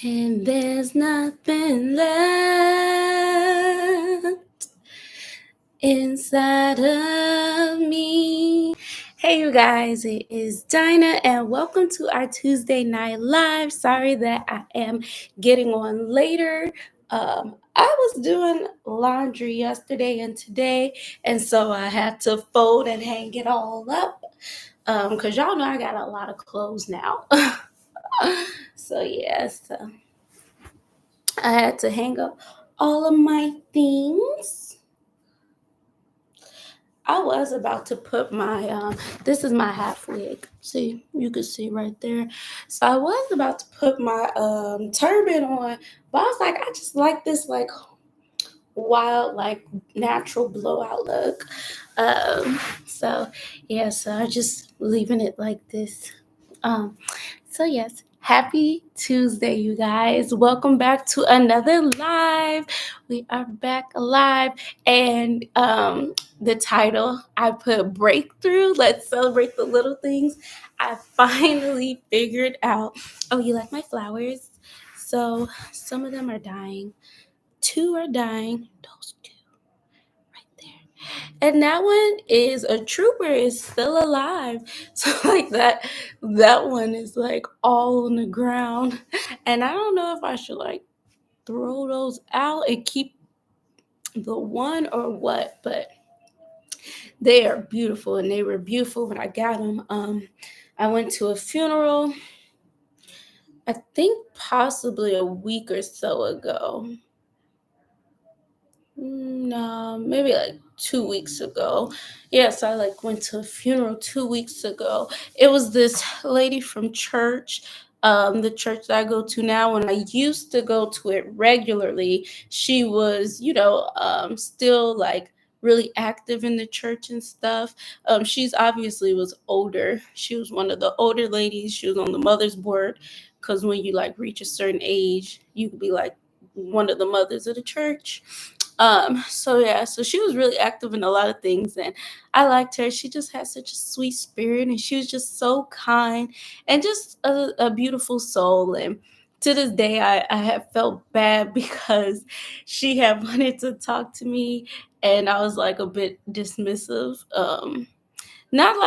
And there's nothing left inside of me. Hey, you guys, it is Dinah, and welcome to our Tuesday Night Live. Sorry that I am getting on later. I was doing laundry yesterday and today, and so I had to fold and hang it all up because y'all know I got a lot of clothes now. So, I had to hang up all of my things. I was about to put my this is my half wig. See, you can see right there. So I was about to put my turban on, but I was like, I just like this like wild, like natural blowout look. So so I'm just leaving it like this. So yes, happy Tuesday, you guys. Welcome back to another live. We are back alive, and the title I put breakthrough. Let's celebrate the little things. I finally figured out. Oh, you like my flowers? So some of them are dying. 2 are dying. Those 2 right there. And that one is a trooper, is still alive. So like that one is like all on the ground. And I don't know if I should like throw those out and keep the one or what, but they are beautiful, and they were beautiful when I got them. I went to a funeral, I think possibly a week or so ago. No, maybe like 2 weeks ago. Yes, I like went to a funeral 2 weeks ago. It was this lady from church, the church that I go to now. When I used to go to it regularly, she was, still like really active in the church and stuff. She's obviously was older. She was one of the older ladies. She was on the mother's board because when you like reach a certain age, you could be like one of the mothers of the church. So she was really active in a lot of things, and I liked her. She just had such a sweet spirit, and she was just so kind and just a beautiful soul. And to this day, I have felt bad because she had wanted to talk to me, and I was like a bit dismissive. Not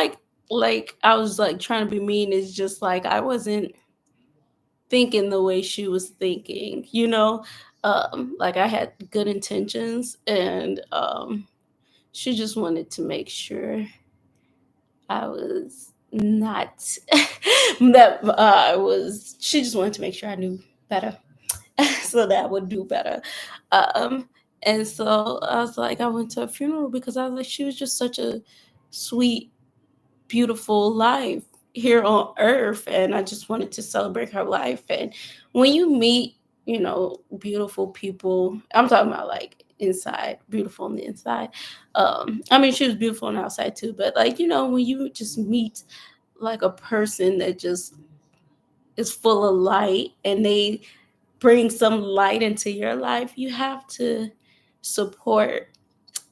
like I was like trying to be mean. It's just like I wasn't thinking the way she was thinking, like I had good intentions, and she just wanted to make sure I was not that I was. She just wanted to make sure I knew better, so that I would do better. Um, and so I was like, I went to a funeral because I was like, she was just such a sweet, beautiful life here on earth, and I just wanted to celebrate her life. And when you meet, beautiful people, I'm talking about like inside, beautiful on the inside. I mean, she was beautiful on the outside too, but like, when you just meet like a person that just is full of light and they bring some light into your life, you have to support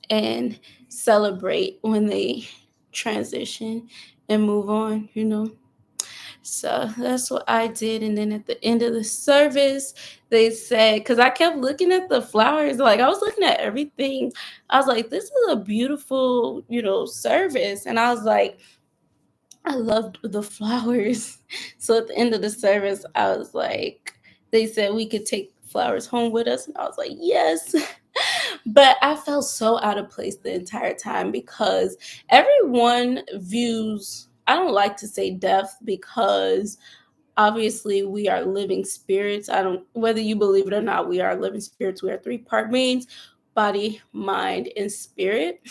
and celebrate when they transition and move on. So that's what I did. And then at the end of the service, they said, because I kept looking at the flowers, like I was looking at everything. I was like, this is a beautiful, service. And I was like, I loved the flowers. So at the end of the service, I was like, they said we could take flowers home with us. And I was like, yes. But I felt so out of place the entire time because everyone views, I don't like to say death because obviously we are living spirits. Whether you believe it or not, we are living spirits. We are 3-part beings: body, mind, and spirit.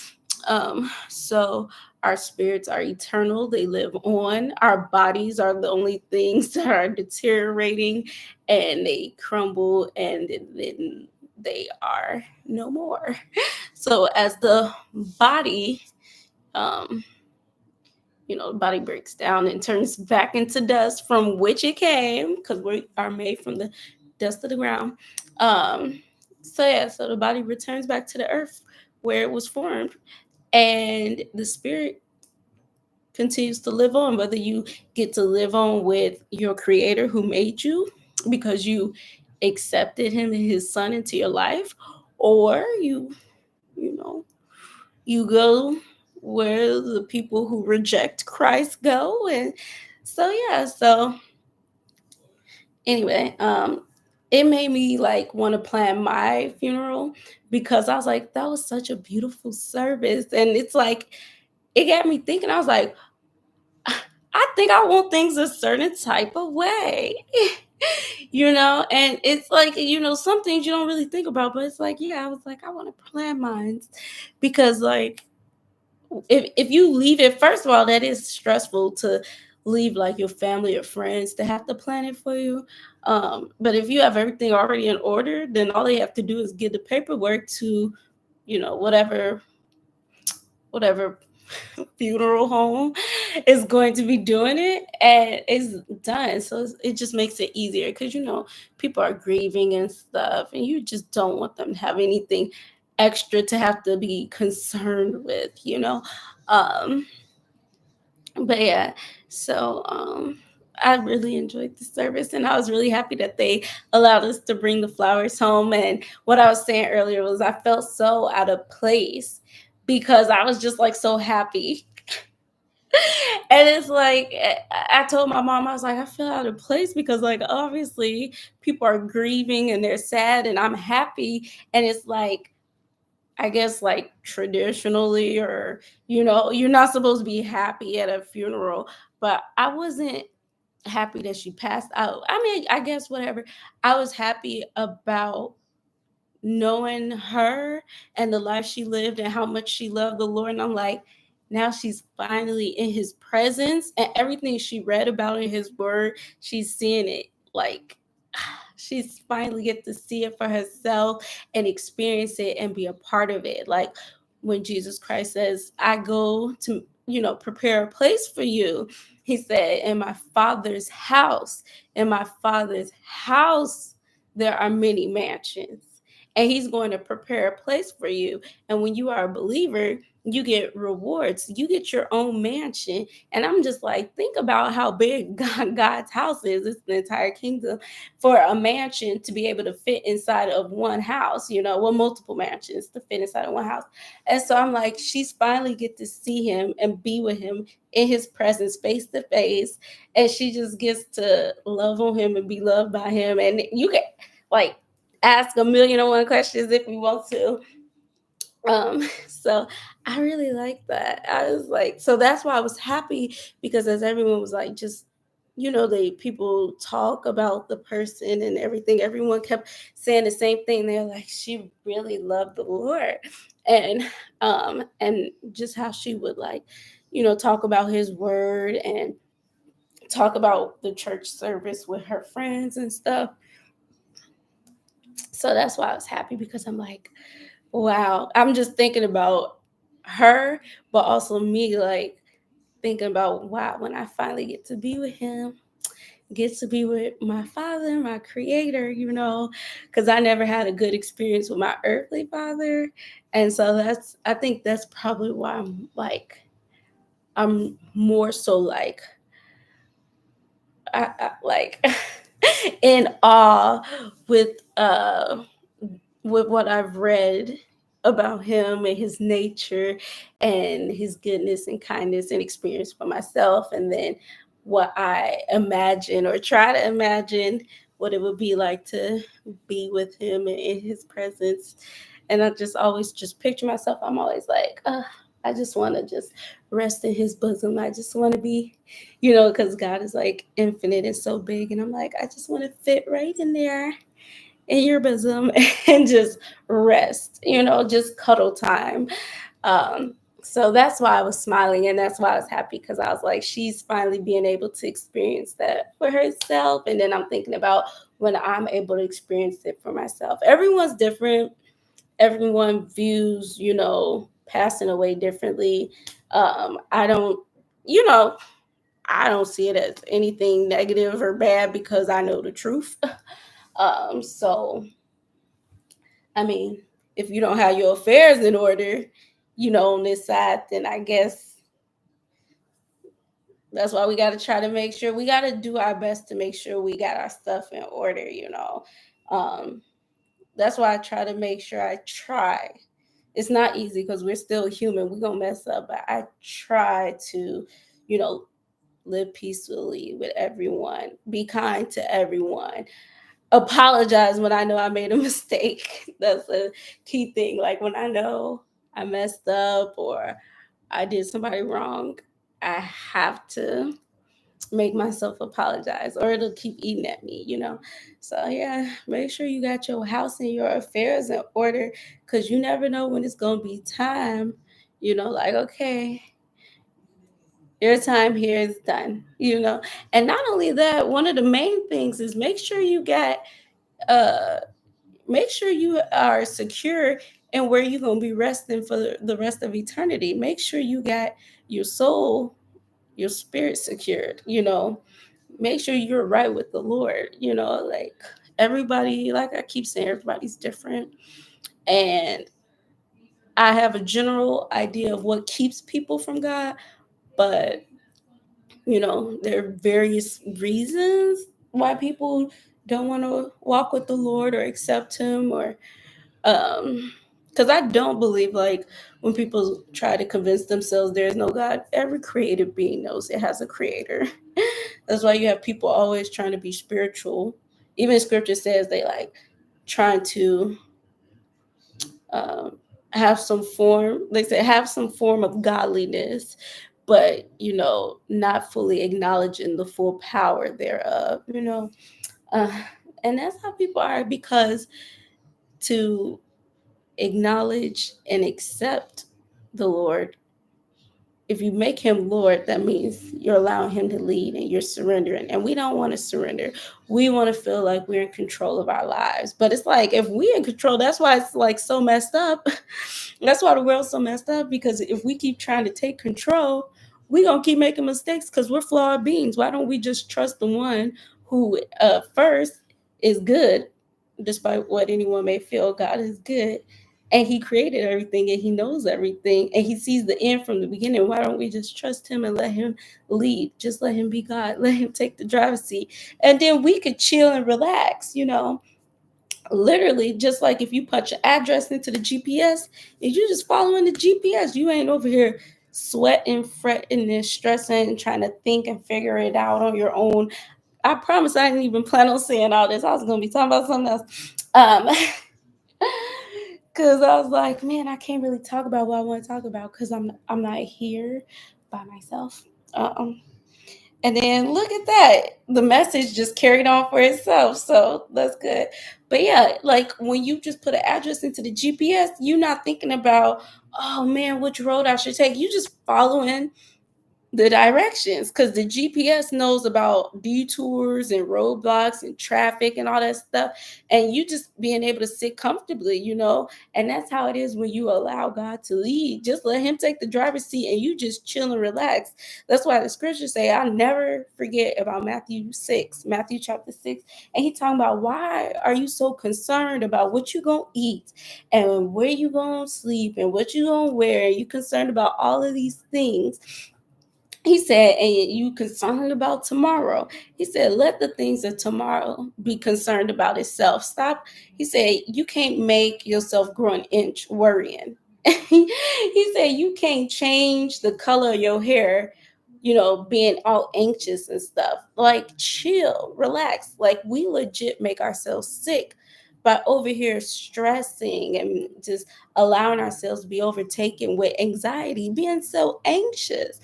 So our spirits are eternal, they live on. Our bodies are the only things that are deteriorating, and they crumble, and then they are no more. So as the body, um, the body breaks down and turns back into dust from which it came, because we are made from the dust of the ground. So the body returns back to the earth where it was formed, and the spirit continues to live on, whether you get to live on with your creator who made you, because you accepted him and his son into your life, or you know, you go where the people who reject Christ go. And so yeah, so anyway, it made me like want to plan my funeral because I was like, that was such a beautiful service. And it's like, it got me thinking. I was like, I think I want things a certain type of way. And it's like, some things you don't really think about, but it's like, yeah, I was like, I want to plan mine because, like, if you leave it, first of all, that is stressful to leave like your family or friends to have to plan it for you. But if you have everything already in order, then all they have to do is get the paperwork to, whatever funeral home is going to be doing it, and it's done. So it just makes it easier because people are grieving and stuff, and you just don't want them to have anything extra to have to be concerned with. um but yeah, so I really enjoyed the service, and I was really happy that they allowed us to bring the flowers home. And what I was saying earlier was I felt so out of place because I was just like so happy. And it's like, I told my mom, I was like, I feel out of place because, like, obviously people are grieving and they're sad, and I'm happy. And it's like, I guess, like, traditionally, or, you're not supposed to be happy at a funeral, but I wasn't happy that she passed out. I mean, I guess whatever. I was happy about knowing her and the life she lived and how much she loved the Lord. And I'm like, now she's finally in his presence, and everything she read about in his word, she's seeing it. Like, she's finally get to see it for herself and experience it and be a part of it. Like when Jesus Christ says, I go to, prepare a place for you. He said, in my father's house, there are many mansions, and he's going to prepare a place for you. And when you are a believer, you get rewards. You get your own mansion. And I'm just like, think about how big God's house is. It's the entire kingdom. For a mansion to be able to fit inside of one house, multiple mansions to fit inside of one house. And so I'm like, she's finally get to see him and be with him in his presence, face to face. And she just gets to love on him and be loved by him. And you can, like, ask a million and one questions if we want to. So I really like that. I was like, so that's why I was happy, because as everyone was like, just, they people talk about the person and everything. Everyone kept saying the same thing. They're like, she really loved the Lord. And just how she would, like, talk about his word and talk about the church service with her friends and stuff. So that's why I was happy, because I'm like, wow, I'm just thinking about her, but also me, like, thinking about, wow, when I finally get to be with him, get to be with my father, my creator, because I never had a good experience with my earthly father. And so I think that's probably why I'm more so like, like in awe with with what I've read about him and his nature and his goodness and kindness and experience for myself, and then what I imagine or try to imagine what it would be like to be with him and in his presence. And I just always just picture myself. I'm always like, I just want to just rest in his bosom. I just want to be, because God is like infinite and so big. And I'm like, I just want to fit right in there in your bosom and just rest, just cuddle time. Um, so that's why I was smiling, and that's why I was happy, because I was like, she's finally being able to experience that for herself. And then I'm thinking about when I'm able to experience it for myself. Everyone's different. Everyone views, passing away differently. I don't, you know, I don't see it as anything negative or bad because I know the truth. So I mean, if you don't have your affairs in order, on this side, then I guess That's why we got to try to make sure we got to do our best to make sure we got our stuff in order, you know. Um, that's why I try to make sure I try. It's not easy because we're still human. We're going to mess up, but I try to, you know, live peacefully with everyone, be kind to everyone, apologize when I know I made a mistake. That's a key thing. Like when I know I messed up or I did somebody wrong, I have to make myself apologize or it'll keep eating at me, you know. So yeah, make sure you got your house and your affairs in order because you never know when it's gonna be time, you know, like okay, your time here is done, you know. And not only that, one of the main things is uh make sure you are secure and where you're gonna be resting for the rest of eternity. Make sure you got your soul, your spirit secured, you know. Make sure you're right with the Lord, you know, like everybody, like I keep saying, everybody's different. And I have a general idea of what keeps people from God, but you know, there are various reasons why people don't want to walk with the Lord or accept him or because I don't believe like when people try to convince themselves there is no God, every created being knows it has a creator. That's why you have people always trying to be spiritual. Even scripture says they like trying to um, have some form, they say have some form of godliness, but you know, not fully acknowledging the full power thereof, you know. Uh, and that's how people are because to acknowledge and accept the Lord, if you make him Lord, that means you're allowing him to lead and you're surrendering. And we don't want to surrender. We want to feel like we're in control of our lives. But it's like if we in control, that's why it's like so messed up. That's why the world's so messed up because if we keep trying to take control, we're gonna keep making mistakes because we're flawed beings. Why don't we just trust the one who first is good, despite what anyone may feel, God is good and he created everything and he knows everything and he sees the end from the beginning. Why don't we just trust him and let him lead? Just let him be God, let him take the driver's seat, and then we could chill and relax, you know. Literally, just like if you put your address into the GPS and you just following the GPS, you ain't over here sweating, fretting, and stressing and trying to think and figure it out on your own. I promise I didn't even plan on saying all this. I was gonna be talking about something else. Cause I was like, man, I can't really talk about what I want to talk about because I'm not here by myself. Um, and then look at that, the message just carried on for itself. So that's good. But yeah, like when you just put an address into the GPS, you're not thinking about, oh man, which road I should take. You just following the directions because the GPS knows about detours and roadblocks and traffic and all that stuff. And you just being able to sit comfortably, you know. And that's how it is when you allow God to lead. Just let him take the driver's seat and you just chill and relax. That's why the scriptures say, I'll never forget about Matthew chapter 6. And he talking about why are you so concerned about what you gonna eat and where you gonna sleep and what you gonna wear? You concerned about all of these things. He said, and you concerned about tomorrow. He said, let the things of tomorrow be concerned about itself. Stop. He said, you can't make yourself grow an inch worrying. He said, you can't change the color of your hair, you know, being all anxious and stuff. Like, chill, relax. Like, we legit make ourselves sick by over here stressing and just allowing ourselves to be overtaken with anxiety, being so anxious.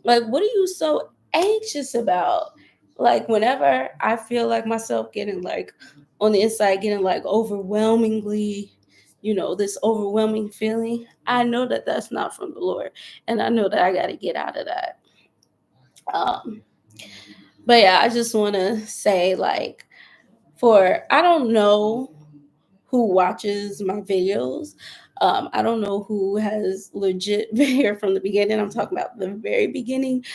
Like, what are you so anxious about? Like, whenever I feel like myself getting like on the inside, getting like overwhelmingly, you know, this overwhelming feeling, I know that that's not from the Lord. And I know that I got to get out of that. Um, but yeah, I just want to say, like, I don't know who watches my videos. I don't know who has legit been here from the beginning. I'm talking about the very beginning.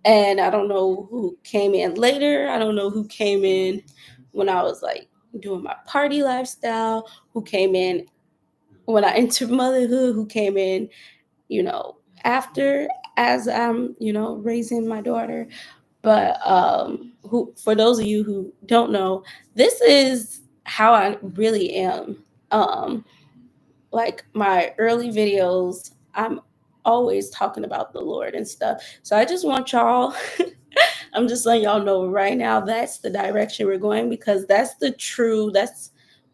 And I don't know who came in later. I don't know who came in when I was like doing my party lifestyle, who came in when I entered motherhood, who came in, you know, after, as I'm, raising my daughter. But who, for those of you who don't know, this is how I really am. Um, like my early videos, I'm always talking about the Lord and stuff. So I just want y'all, I'm just letting y'all know right now that's the direction we're going, because that's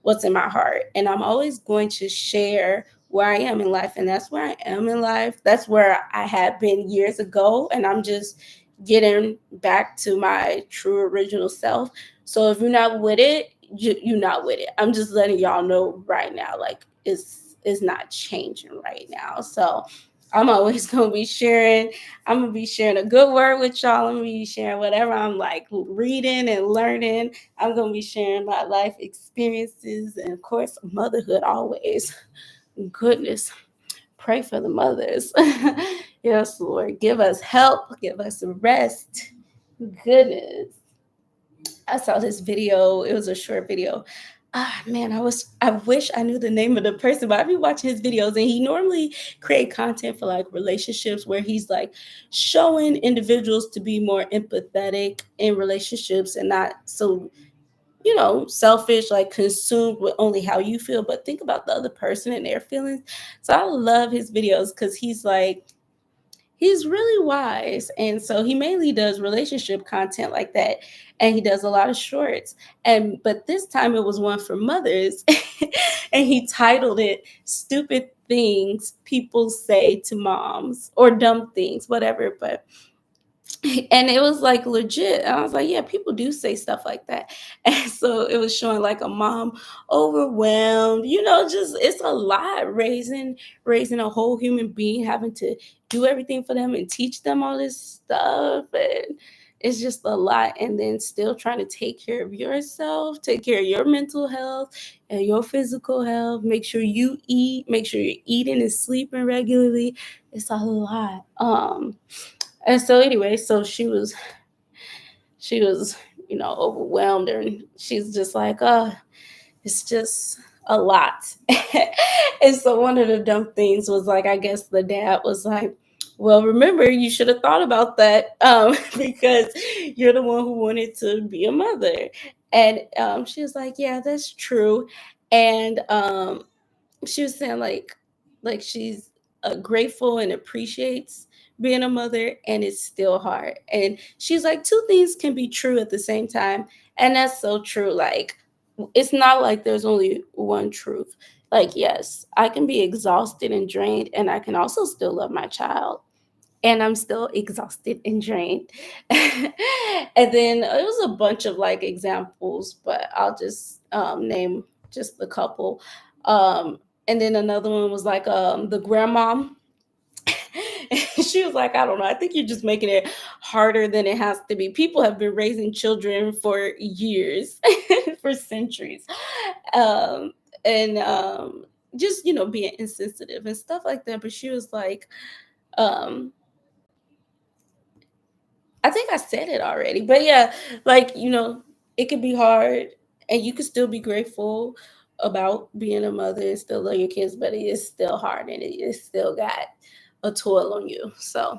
what's in my heart. And I'm always going to share where I am in life. And that's where I am in life. That's where I had been years ago. And I'm just getting back to my true original self. So if you're not with it, you're not with it. I'm just letting y'all know right now, like it's not changing right now. So I'm always gonna be sharing. I'm gonna be sharing a good word with y'all. I'm gonna be sharing whatever I'm like reading and learning. I'm gonna be sharing my life experiences and of course motherhood always. Goodness, pray for the mothers. Yes, Lord, give us help, give us rest. Goodness. I saw this video. It was a short video. Ah man, I wish I knew the name of the person, but I be watching his videos and he normally create content for like relationships where he's like showing individuals to be more empathetic in relationships and not so, selfish, like consumed with only how you feel, but think about the other person and their feelings. So I love his videos because he's really wise, and so he mainly does relationship content like that, and he does a lot of shorts. And but this time it was one for mothers, and he titled it "Stupid Things People Say to Moms" or "Dumb Things," whatever. But and it was like legit. And I was like, yeah, people do say stuff like that. And so it was showing like a mom overwhelmed, just it's a lot raising a whole human being, having to do everything for them and teach them all this stuff. And it's just a lot. And then still trying to take care of yourself, take care of your mental health and your physical health, make sure you eat, make sure you're eating and sleeping regularly. It's a lot. And so anyway, so she was, overwhelmed, and she's just like, oh, it's just a lot. And so one of the dumb things was like, I guess the dad was like, well, remember, you should have thought about that, because you're the one who wanted to be a mother. And she was like, yeah, that's true. And she was saying like she's grateful and appreciates being a mother, and it's still hard. And she's like, two things can be true at the same time, and that's so true. Like, it's not like there's only one truth. Like, yes, I can be exhausted and drained, and I can also still love my child, and I'm still exhausted and drained. And then it was a bunch of like examples, but I'll just name just the couple. Um, and then another one was like the grandma. She was like, I don't know. I think you're just making it harder than it has to be. People have been raising children for years, for centuries. Um, and just, being insensitive and stuff like that. But she was like, um, I think I said it already, but yeah, like, it could be hard and you could still be grateful about being a mother and still love your kids, but it is still hard and it is still got a toil on you. So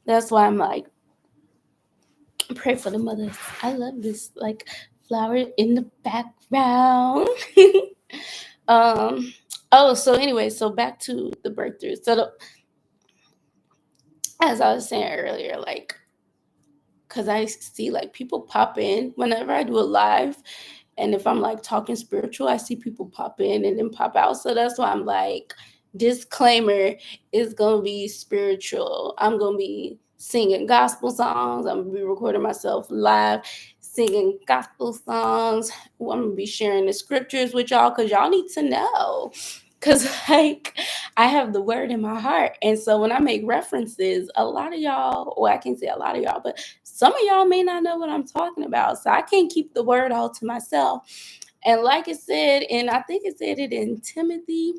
that's why I'm like, pray for the mothers. I love this like flower in the background. um oh, so anyway, so back to the breakthrough. So as I was saying earlier, like, because I see like people pop in whenever I do a live. And if I'm like talking spiritual, I see people pop in and then pop out. So that's why I'm like, disclaimer, is going to be spiritual. I'm going to be singing gospel songs. I'm going to be recording myself live singing gospel songs. I'm going to be sharing the scriptures with y'all because y'all need to know. Because like I have the word in my heart. And so when I make references, a lot of y'all, or I can't say a lot of y'all, but some of y'all may not know what I'm talking about. So I can't keep the word all to myself. And like it said, and I think it said it in Timothy,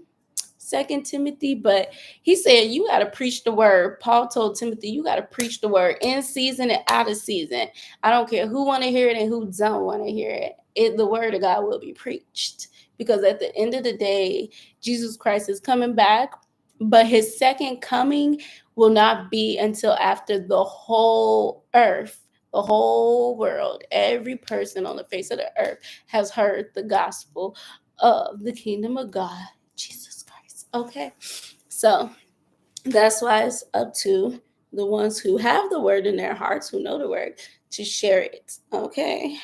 Second Timothy, but he said you got to preach the word. Paul told Timothy, you got to preach the word in season and out of season. I don't care who want to hear it and who don't want to hear it. The word of God will be preached, because at the end of the day, Jesus Christ is coming back. but his second coming will not be until after the whole earth, the whole world, every person on the face of the earth has heard the gospel of the kingdom of God, Jesus Christ. Okay, so that's why it's up to the ones who have the word in their hearts, who know the word, to share it. Okay,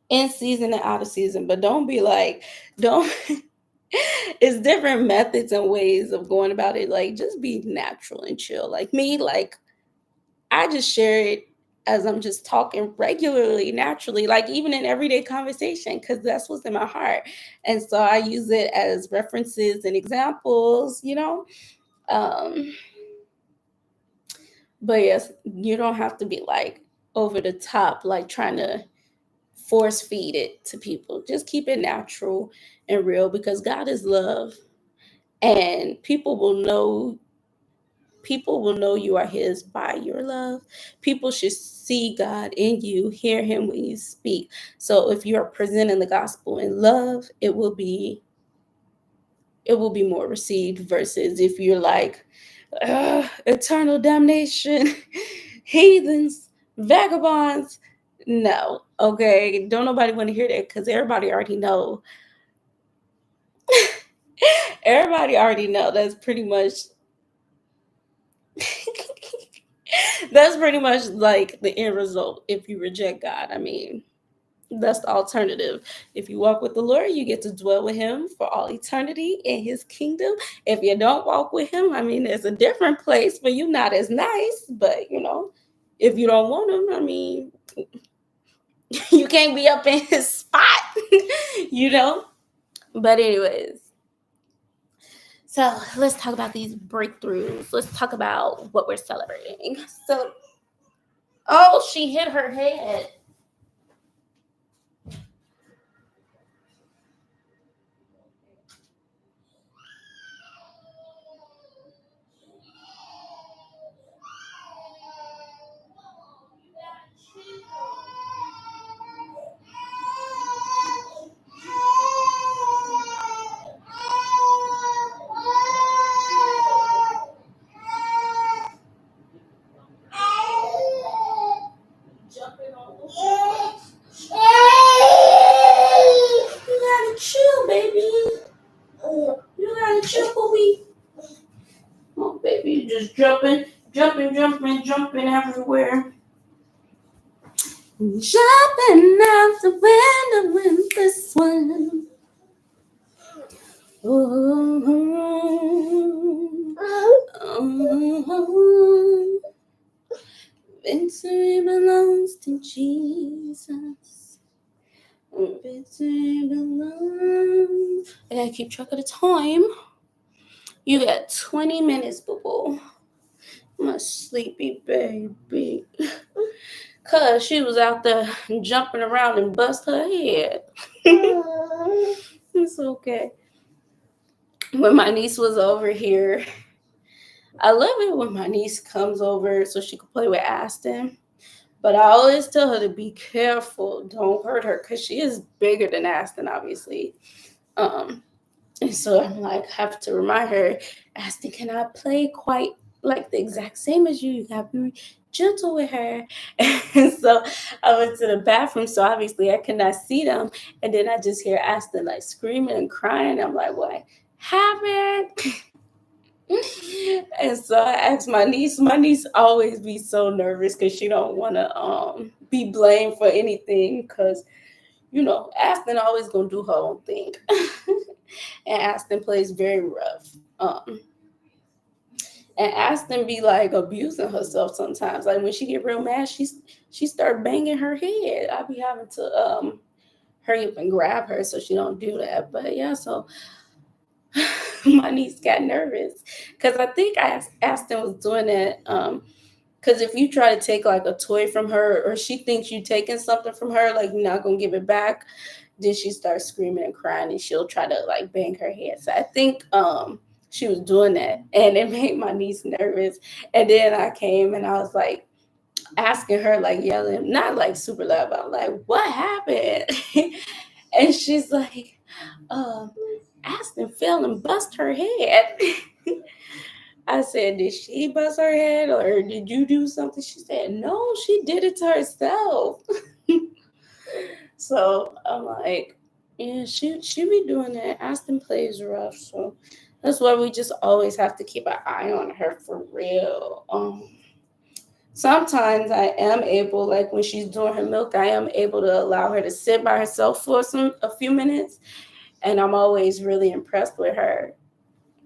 in season and out of season, but don't be like, don't. It's different methods and ways of going about it. Like, just be natural and chill. Like me, like I just share it as I'm just talking regularly, naturally, like even in everyday conversation, because that's what's in my heart. And so I use it as references and examples. Um, but yes, you don't have to be like over the top, like trying to force feed it to people. Just keep it natural and real, because God is love, and people will know you are his by your love. People should see God in you, hear him when you speak. So if you are presenting the gospel in love, it will be more received, versus if you're like, eternal damnation, heathens, vagabonds. No, okay, don't nobody want to hear that, because everybody already know. Everybody already know that's pretty much that's pretty much like the end result if you reject God. I mean, that's the alternative. If you walk with the Lord, you get to dwell with him for all eternity in his kingdom. If you don't walk with him, I mean, it's a different place for you, not as nice, but if you don't want him, I mean, you can't be up in his spot, you know? But anyways, so let's talk about these breakthroughs. Let's talk about what we're celebrating. So, oh, she hit her head. Jumping on the wall. You gotta chill, baby. You gotta chill, booby. Oh, baby, you just jumping, jumping, jumping, jumping everywhere. Jumping out the window with this one. Oh, victory belongs to Jesus. Victory belongs. I gotta keep track of the time. You got 20 minutes, boo boo. My sleepy baby. Cause she was out there jumping around and bust her head. It's okay. When my niece was over here, I love it when my niece comes over so she can play with Aston. But I always tell her to be careful. Don't hurt her, because she is bigger than Aston, obviously. Um, And so I'm like, have to remind her, Aston cannot play quite like the exact same as you. You gotta be gentle with her. And so I went to the bathroom, so obviously I could not see them. And then I just hear Aston like screaming and crying. I'm like, what happened? And so I asked my niece. My niece always be so nervous because she don't want to be blamed for anything, because Aston always gonna do her own thing. And Aston plays very rough. And Aston be like abusing herself sometimes. Like when she get real mad, she start banging her head. I be having to hurry up and grab her so she don't do that. But yeah, so my niece got nervous because I think Aston was doing that. Because if you try to take like a toy from her, or she thinks you taking something from her, like you're not gonna give it back, then she starts screaming and crying, and she'll try to like bang her head. So I think she was doing that, and it made my niece nervous. And then I came and I was like asking her, like yelling, not like super loud, but I'm like, what happened? And she's like, um, Aston fell and bust her head. I said, did she bust her head or did you do something? She said, no, she did it to herself. So I'm like, yeah, she be doing that. Aston plays rough, so that's why we just always have to keep an eye on her for real. Sometimes I am able, like when she's doing her milk, I am able to allow her to sit by herself for a few minutes, and I'm always really impressed with her.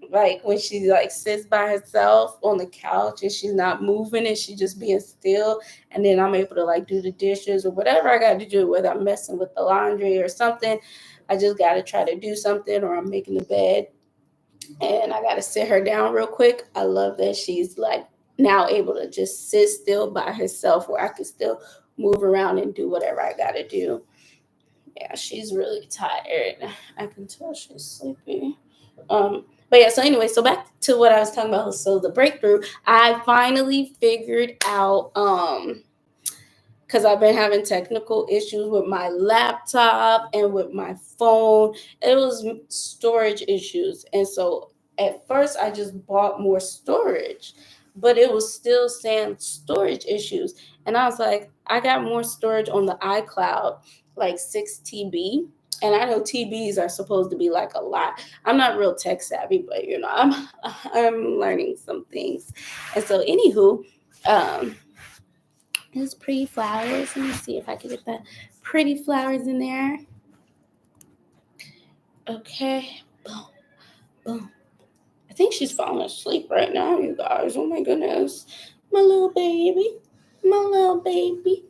Like when she like sits by herself on the couch and she's not moving and she just being still, and then I'm able to like do the dishes or whatever I got to do, whether I'm messing with the laundry or something. I just got to try to do something, or I'm making the bed and I got to sit her down real quick. I love that she's like now able to just sit still by herself where I can still move around and do whatever I got to do. Yeah, she's really tired. I can tell she's sleepy. But yeah, so anyway, so back to what I was talking about. So the breakthrough, I finally figured out because I've been having technical issues with my laptop and with my phone. It was storage issues. And so at first, I just bought more storage, but it was still saying storage issues. And I was like, I got more storage on the iCloud, like 6 TB. And I know TBs are supposed to be like a lot. I'm not real tech savvy, but I'm learning some things. And so, anywho, um, there's pretty flowers. Let me see if I can get the pretty flowers in there. Okay. Boom, boom. I think she's falling asleep right now, you guys. Oh my goodness. My little baby. My little baby.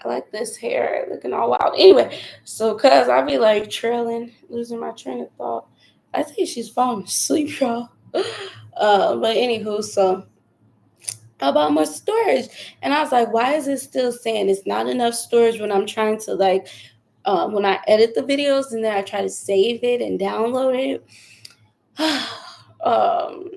I like this hair looking all wild. Anyway, so cuz I be like trailing, losing my train of thought. I think she's falling asleep, y'all. But anywho, so about more storage. And I was like, why is it still saying it's not enough storage when I'm trying to like when I edit the videos and then I try to save it and download it, um,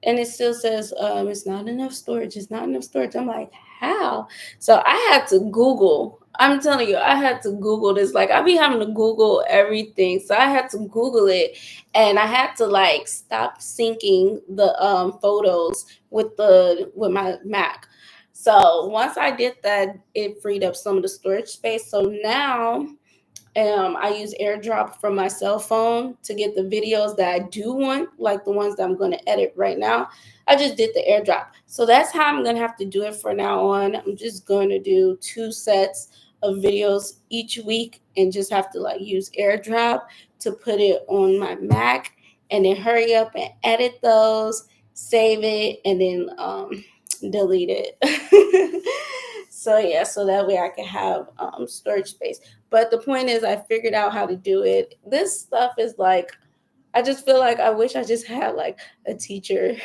and it still says it's not enough storage. It's not enough storage. I'm like, how? So I had to Google. I'm telling you, I had to Google this. Like I be having to Google everything, so I had to Google it, and I had to like stop syncing the photos with my Mac. So once I did that, it freed up some of the storage space. So now I use AirDrop from my cell phone to get the videos that I do want, like the ones that I'm going to edit right now. I just did the AirDrop. So that's how I'm going to have to do it for now on. I'm just going to do 2 sets of videos each week and just have to like use AirDrop to put it on my Mac and then hurry up and edit those, save it, and then delete it. So yeah, so that way I can have storage space. But the point is, I figured out how to do it. This stuff is like, I just feel like I wish I just had like a teacher,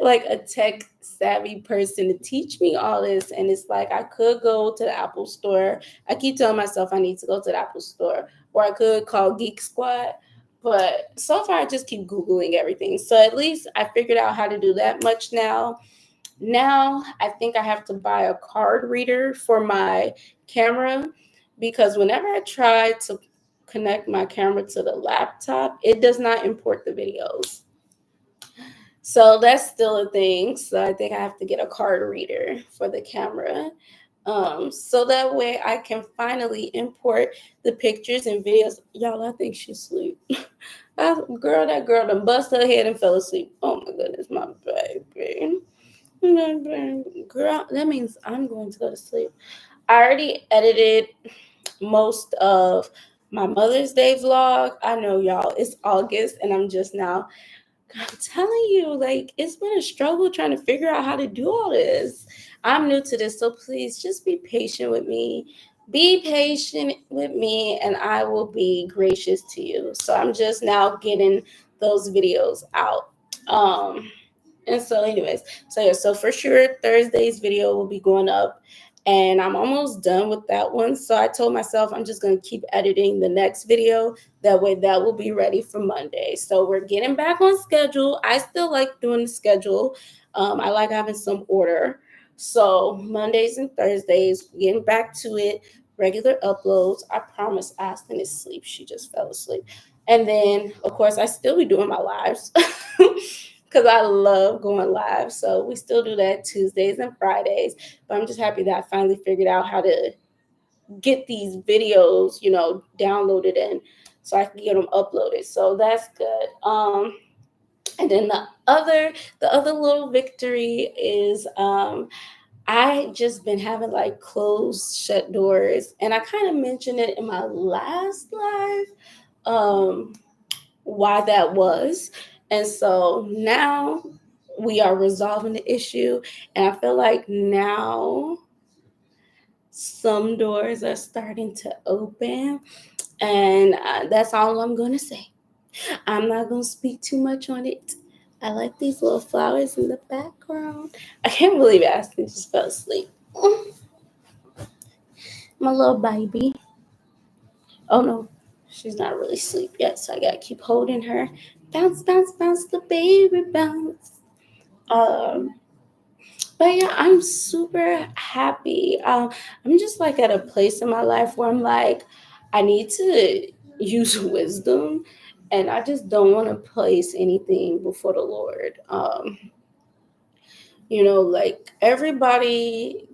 like a tech savvy person to teach me all this. And it's like, I could go to the Apple store. I keep telling myself I need to go to the Apple store, or I could call Geek Squad. But so far, I just keep Googling everything. So at least I figured out how to do that much now. Now I think I have to buy a card reader for my camera because whenever I try to connect my camera to the laptop, it does not import the videos. So that's still a thing. So I think I have to get a card reader for the camera. So that way I can finally import the pictures and videos. Y'all, I think she's asleep. That girl done bust her head and fell asleep. Oh my goodness, my baby. Girl, that means I'm going to go to sleep. I already edited most of my Mother's Day vlog. I know y'all, it's August and I'm just now, I'm telling you, like, it's been a struggle trying to figure out how to do all this. I'm new to this, so please just be patient with me. Be patient with me, and I will be gracious to you. So I'm just now getting those videos out. And so, anyways, so yeah, so for sure Thursday's video will be going up, and I'm almost done with that one. So I told myself I'm just gonna keep editing the next video. That way, that will be ready for Monday. So we're getting back on schedule. I still like doing the schedule. I like having some order. So Mondays and Thursdays, getting back to it. regular uploads. I promise Aston is asleep. She just fell asleep. And then, of course, I still be doing my lives because I love going live. So we still do that Tuesdays and Fridays. But I'm just happy that I finally figured out how to get these videos, downloaded and so I can get them uploaded. So that's good. And then the other little victory is I just been having like closed shut doors, and I kind of mentioned it in my last live, why that was. And so now we are resolving the issue, and I feel like now some doors are starting to open, and that's all I'm gonna say. I'm not gonna speak too much on it. I like these little flowers in the background. I can't believe Ashley just fell asleep. My little baby. Oh no, she's not really asleep yet, so I gotta keep holding her. Bounce, bounce, bounce, the baby bounce. Um, but yeah, I'm super happy. I'm just like at a place in my life where I'm like, I need to use wisdom, and I just don't want to place anything before the Lord. Like everybody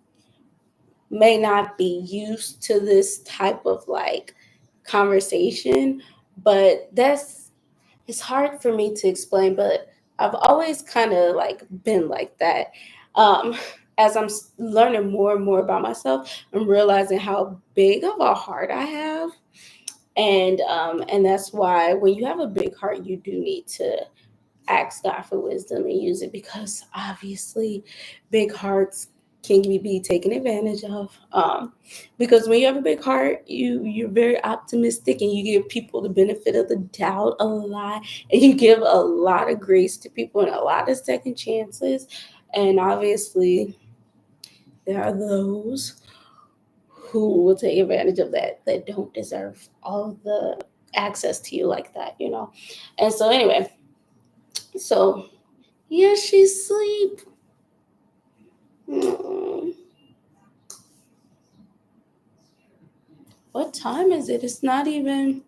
may not be used to this type of like conversation, but it's hard for me to explain, but I've always kind of like been like that. um as I'm learning more and more about myself, I'm realizing how big of a heart I have. And that's why when you have a big heart, you do need to ask God for wisdom and use it, because obviously big hearts can be taken advantage of. Because when you have a big heart, you're very optimistic, and you give people the benefit of the doubt a lot, and you give a lot of grace to people and a lot of second chances. And obviously there are those who will take advantage of that don't deserve all the access to you like that. And so anyway, so yeah, she's asleep. Mm. What time is it? It's not even,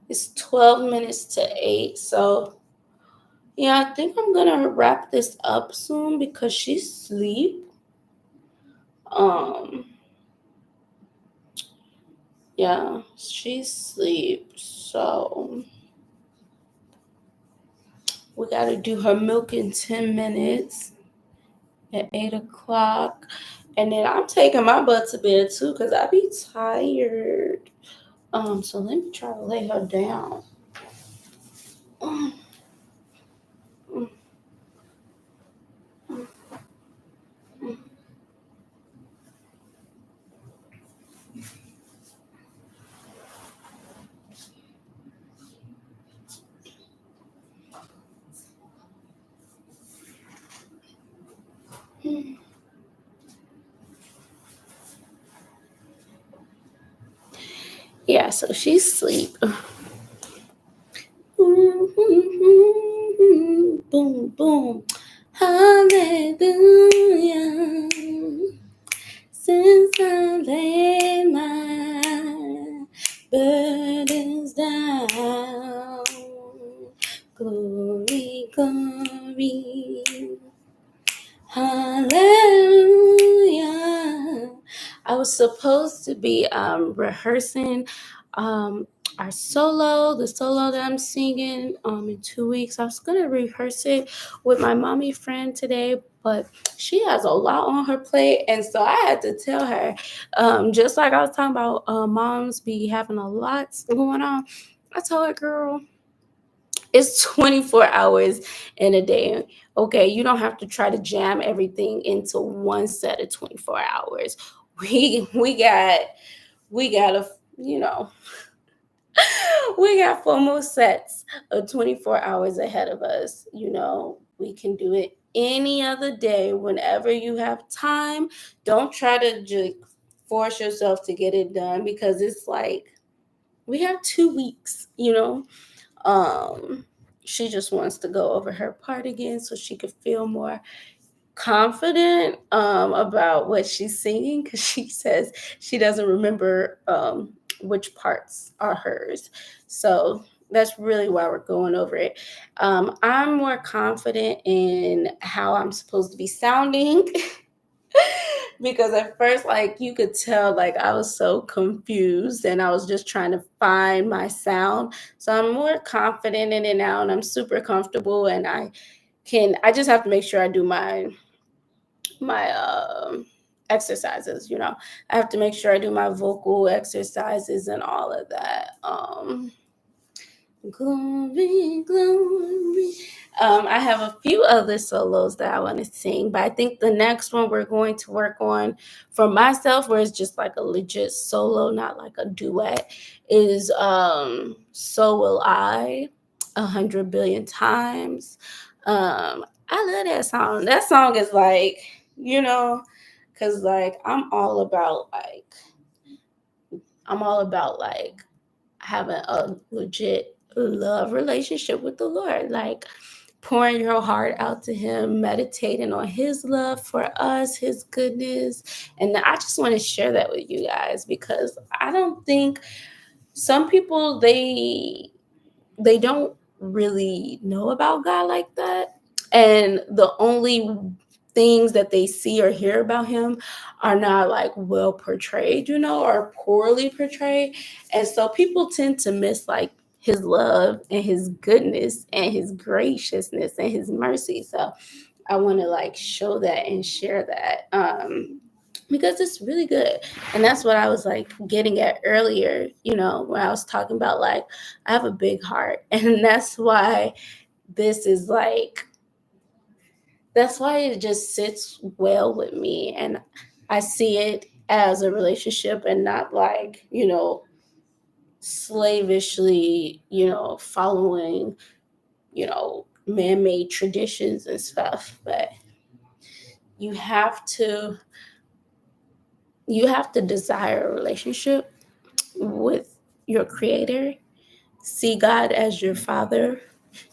it's 12 minutes to 8. So, yeah, I think I'm going to wrap this up soon because she's asleep. Um, yeah, she's asleep. So, we got to do her milk in 10 minutes at 8 o'clock. And then I'm taking my butt to bed too because I be tired. So let me try to lay her down. Mm, mm, mm, mm. Yeah, so she's asleep. Boom, boom. Hallelujah. Since I laid my burdens down. Glory, glory. Hallelujah. I was supposed to be rehearsing um, the solo that I'm singing in 2 weeks. I was going to rehearse it with my mommy friend today, but she has a lot on her plate. And so I had to tell her, just like I was talking about moms be having a lot going on. I told her, girl, it's 24 hours in a day. Okay, you don't have to try to jam everything into one set of 24 hours. We got a you know we got 4 more sets of 24 hours ahead of us. We can do it any other day whenever you have time. Don't try to just force yourself to get it done, because it's like we have 2 weeks. um she just wants to go over her part again so she could feel more confident about what she's singing because she says she doesn't remember which parts are hers. So that's really why we're going over it. I'm more confident in how I'm supposed to be sounding because at first, like, you could tell, like, I was so confused and I was just trying to find my sound. So I'm more confident in it now and I'm super comfortable, and I just have to make sure I do my exercises. I have to make sure I do my vocal exercises and all of that. Glory, glory. I have a few other solos that I want to sing, but I think the next one we're going to work on for myself, where it's just like a legit solo, not like a duet, is So Will I, 100 billion times. I love that song. That song is like, because like I'm all about like having a legit love relationship with the Lord, like pouring your heart out to Him, meditating on His love for us, His goodness. And I just want to share that with you guys because I don't think some people they don't really know about God like that. And the only things that they see or hear about him are not like well portrayed, or poorly portrayed. And so people tend to miss like his love and his goodness and his graciousness and his mercy. So I want to like show that and share that. Because it's really good. And that's what I was like getting at earlier, when I was talking about like I have a big heart. And this is like that's why it just sits well with me. And I see it as a relationship and not like, slavishly, following, man-made traditions and stuff. But you have to you have to desire a relationship with your creator. See God as your father.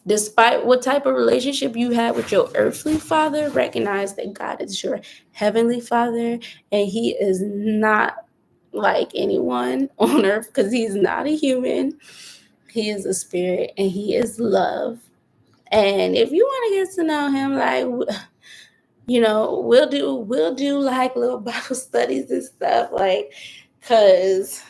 Despite what type of relationship you had with your earthly father, recognize that God is your heavenly father, and he is not like anyone on earth because he's not a human. He is a spirit and he is love. And if you want to get to know him, like, we'll do like little Bible studies and stuff, like, because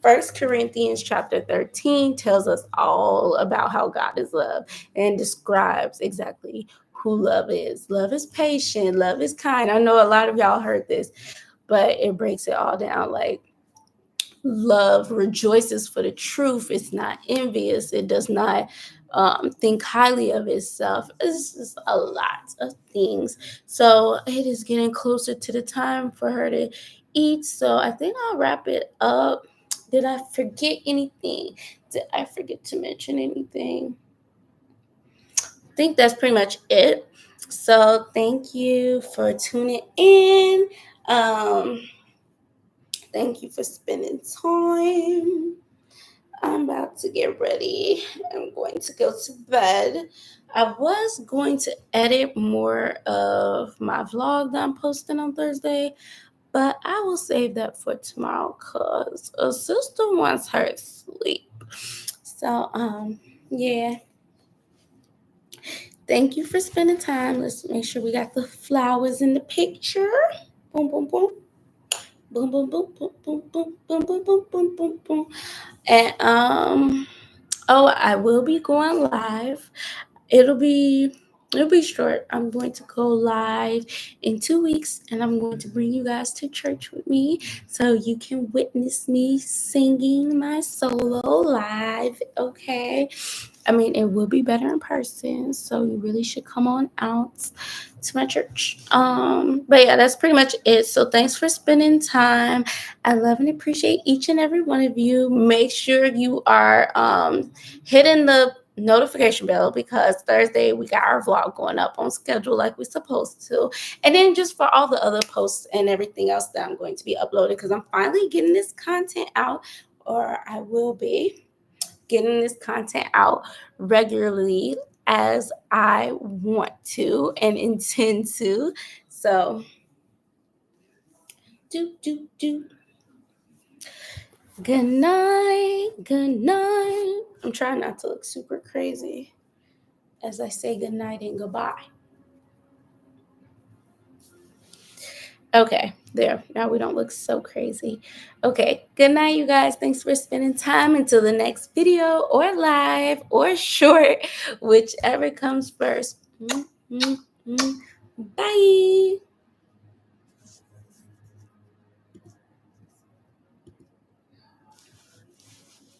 First Corinthians chapter 13 tells us all about how God is love and describes exactly who love is. Love is patient, love is kind. I know a lot of y'all heard this, but it breaks it all down. Like, love rejoices for the truth. It's not envious. It does not think highly of itself. It's just a lot of things. So it is getting closer to the time for her to eat. So I think I'll wrap it up. Did I forget anything? Did I forget to mention anything? I think that's pretty much it. So thank you for tuning in. Um, Thank you for spending time. I'm about to get ready. I'm going to go to bed. I was going to edit more of my vlog that I'm posting on Thursday, but I will save that for tomorrow because a sister wants her sleep. So, yeah. Thank you for spending time. Let's make sure we got the flowers in the picture. Boom, boom, boom. Boom, boom, boom, boom, boom, boom, boom, boom, boom, boom, boom, boom. And oh, I will be going live. It'll be short. I'm going to go live in 2 weeks, and I'm going to bring you guys to church with me so you can witness me singing my solo live. Okay. I mean, it will be better in person, so you really should come on out to my church. But yeah, that's pretty much it. So thanks for spending time. I love and appreciate each and every one of you. Make sure you are hitting the notification bell because Thursday we got our vlog going up on schedule like we're supposed to. And then just for all the other posts and everything else that I'm going to be uploading, because I'm finally getting this content out, or I will be getting this content out regularly as I want to and intend to. So, good night. Good night. I'm trying not to look super crazy as I say good night and goodbye. Okay, there. Now we don't look so crazy. Okay, good night, you guys. Thanks for spending time. Until the next video or live or short, whichever comes first. Bye.